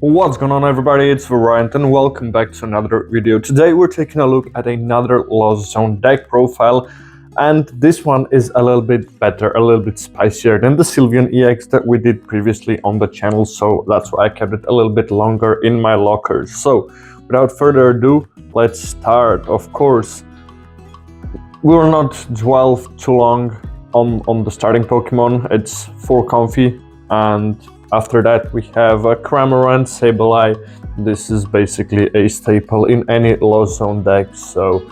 What's going on, everybody? It's Vaaraiant and welcome back to another video. Today we're taking a look at another Lost Zone deck profile, and this one is a little bit better, a little bit spicier than the Sylveon EX that we did previously on the channel, so that's why I kept it a little bit longer in my lockers. So without further ado, let's start. Of course, we will not dwell too long on the starting Pokemon. It's 4 comfy, and after that we have a Vaaraiant, Sableye. This is basically a staple in any Lost Zone deck, so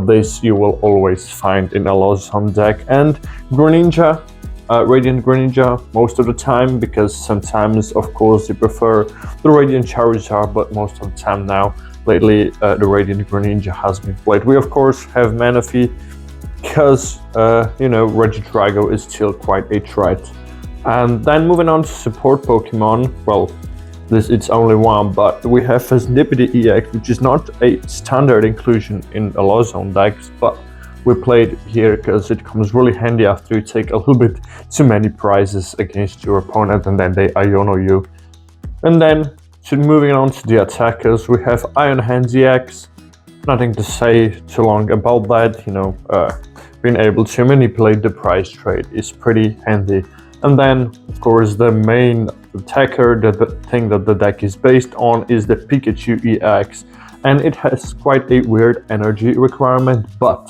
this you will always find in a Lost Zone deck. And Greninja, Radiant Greninja most of the time, because sometimes of course you prefer the Radiant Charizard, but most of the time now, lately, the Radiant Greninja has been played. We of course have Manaphy, because Regidrago is still quite a threat. And then moving on to support Pokemon, well, it's only one, but we have Nippity EX, which is not a standard inclusion in a Lost Zone decks, but we played here because it comes really handy after you take a little bit too many prizes against your opponent and then they Iono you. And then moving on to the attackers, we have Iron Hands EX. Nothing to say too long about that, being able to manipulate the prize trade is pretty handy. And then, of course, the main attacker, the thing that the deck is based on, is the Pikachu EX. And it has quite a weird energy requirement, but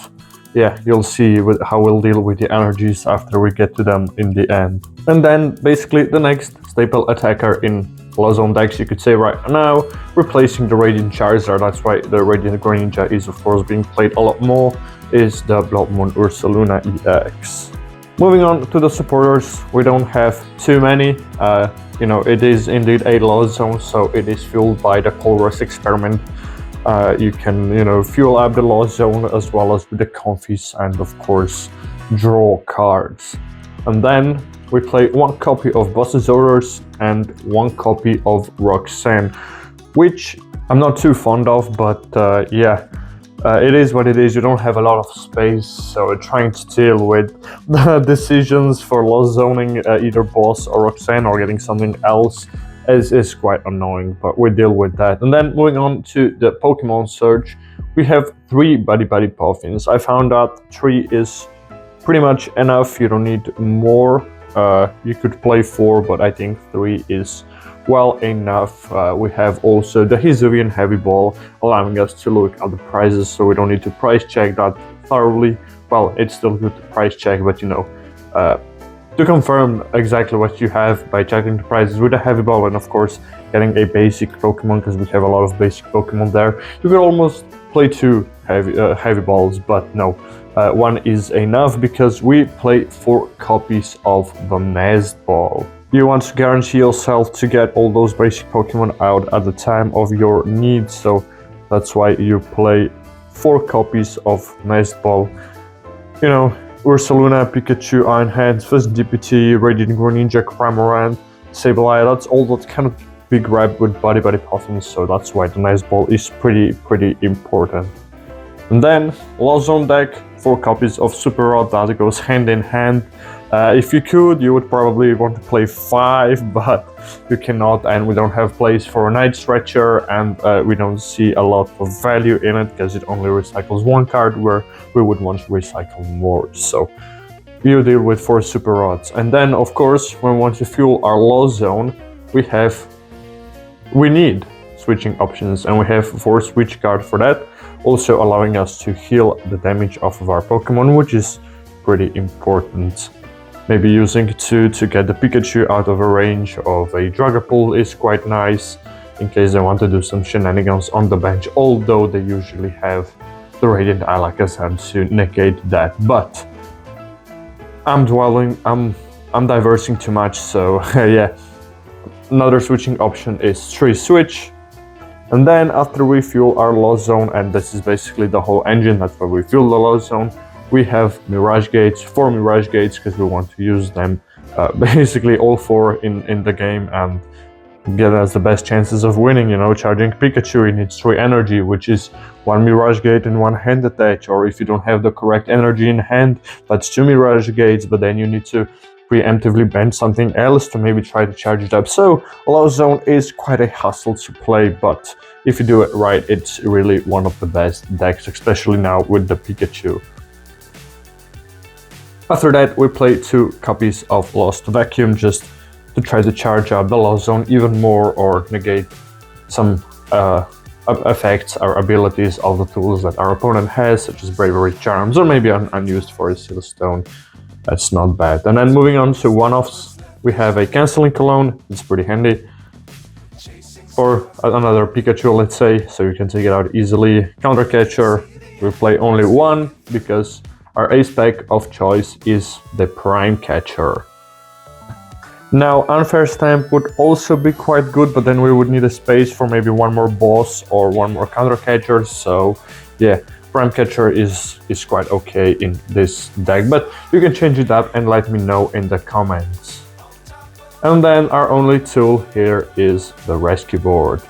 yeah, you'll see how we'll deal with the energies after we get to them in the end. And then, basically, the next staple attacker in Lost Zone decks, you could say right now, replacing the Radiant Charizard, that's why the Radiant Greninja is, of course, being played a lot more, is the Blood Moon Ursaluna EX. Moving on to the supporters, we don't have too many. It is indeed a Lost Zone, so it is fueled by the Colress experiment. You can, fuel up the Lost Zone as well as with the confies and, of course, draw cards. And then we play 1 copy of Boss's Orders and 1 copy of Roxanne, which I'm not too fond of, but it is what it is. You don't have a lot of space, so trying to deal with the decisions for Lost Zoning either Boss or Roxanne or getting something else is quite annoying, but we deal with that. And then moving on to the Pokemon search, we have 3 Buddy Puffins. I found out 3 is pretty much enough. You don't need more. You could play 4, but I think 3 is well enough. We have also the Hisuian Heavy Ball, allowing us to look at the prices, so we don't need to price check that thoroughly. Well, it's still good to price check, but to confirm exactly what you have by checking the prices with a Heavy Ball, and of course getting a basic Pokemon, because we have a lot of basic Pokemon there. You could almost play 2 heavy balls, but no, 1 is enough because we play 4 copies of the Nest Ball. You want to guarantee yourself to get all those basic Pokemon out at the time of your need, so that's why you play 4 copies of Nest Ball. Ursaluna, Pikachu, Iron Hands, Nippity, Radiant Greninja, Vaaraiant, Sableye, that's all that kind of big grab with Buddy Puffins, so that's why the Nest Ball is pretty important. And then, Lost Zone deck, 4 copies of Super Rod, that goes hand in hand. If you could, you would probably want to play 5, but you cannot, and we don't have place for a Night Stretcher, and we don't see a lot of value in it because it only recycles 1 card, where we would want to recycle more. So you deal with 4 Super Rods. And then, of course, when we want to fuel our Lost Zone, we need switching options, and we have 4 switch cards for that, also allowing us to heal the damage off of our Pokemon, which is pretty important. Maybe using 2 to get the Pikachu out of a range of a Dragapult is quite nice, in case they want to do some shenanigans on the bench, although they usually have the Radiant Alakazam to negate that. But I'm diversing too much, so yeah. Another switching option is 3 switch. And then after we fuel our Lost Zone, and this is basically the whole engine, that's why we fuel the Lost Zone, we have Mirage Gates, 4 Mirage Gates, because we want to use them basically all 4 in the game and get us the best chances of winning. Charging Pikachu, it needs 3 energy, which is 1 Mirage Gate and 1 hand attach, or if you don't have the correct energy in hand, that's 2 Mirage Gates, but then you need to preemptively bench something else to maybe try to charge it up. So Lost Zone is quite a hassle to play, but if you do it right, it's really one of the best decks, especially now with the Pikachu. After that, we play 2 copies of Lost Vacuum just to try to charge up the Lost Zone even more or negate some effects or abilities of the tools that our opponent has, such as Bravery Charms, or maybe an unused Forest Seal Stone. That's not bad. And then moving on to one-offs, we have a Canceling Cologne. It's pretty handy. Or another Pikachu, let's say, so you can take it out easily. Counter Catcher, we play only 1 because our ace pack of choice is the Prime Catcher. Now, Unfair Stamp would also be quite good, but then we would need a space for maybe 1 more boss or 1 more Counter Catcher, so yeah, Prime Catcher is quite okay in this deck, but you can change it up and let me know in the comments. And then our only tool here is the Rescue Board.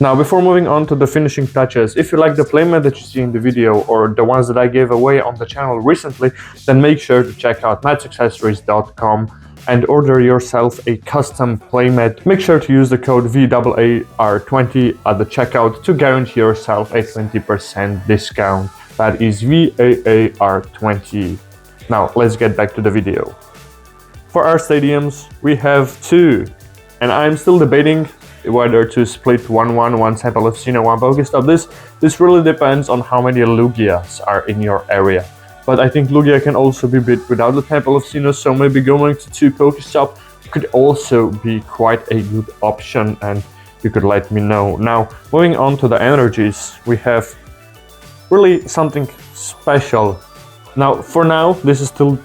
Now, before moving on to the finishing touches, if you like the playmat that you see in the video or the ones that I gave away on the channel recently, then make sure to check out matzaccessories.com and order yourself a custom playmat. Make sure to use the code VAAR20 at the checkout to guarantee yourself a 20% discount. That is VAAR20. Now, let's get back to the video. For our stadiums, we have 2, and I'm still debating whether to split 1 sample of Sinnoh, 1 Pokestop. This really depends on how many Lugias are in your area. But I think Lugia can also be beat without the Temple of Sinnoh, so maybe going to 2 Pokestop could also be quite a good option, and you could let me know. Now, moving on to the energies, we have really something special. Now, for now, this is still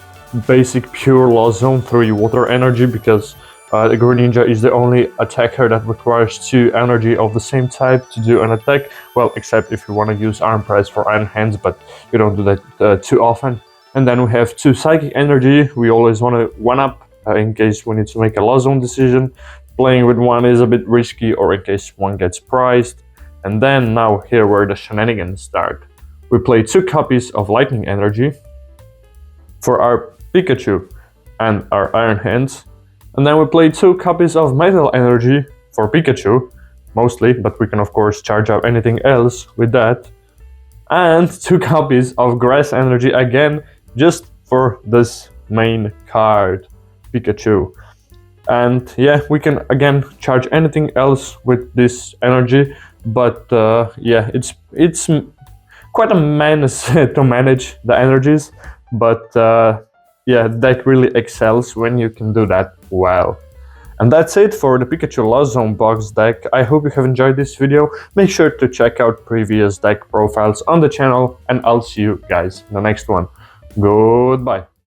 basic pure Lost Zone 3 water energy, because the Greninja is the only attacker that requires 2 energy of the same type to do an attack. Well, except if you want to use Arm Press for Iron Hands, but you don't do that too often. And then we have 2 Psychic Energy. We always want to 1-up in case we need to make a Lost Zone decision. Playing with 1 is a bit risky, or in case 1 gets prized. And then now here where the shenanigans start. We play 2 copies of Lightning Energy for our Pikachu and our Iron Hands. And then we play 2 copies of Metal Energy for Pikachu, mostly, but we can of course charge up anything else with that. And 2 copies of Grass Energy again, just for this main card, Pikachu. And yeah, we can again charge anything else with this energy, but yeah, it's quite a menace to manage the energies, but yeah, the deck really excels when you can do that well. And that's it for the Pikachu Lost Zone box deck. I hope you have enjoyed this video. Make sure to check out previous deck profiles on the channel, and I'll see you guys in the next one. Goodbye.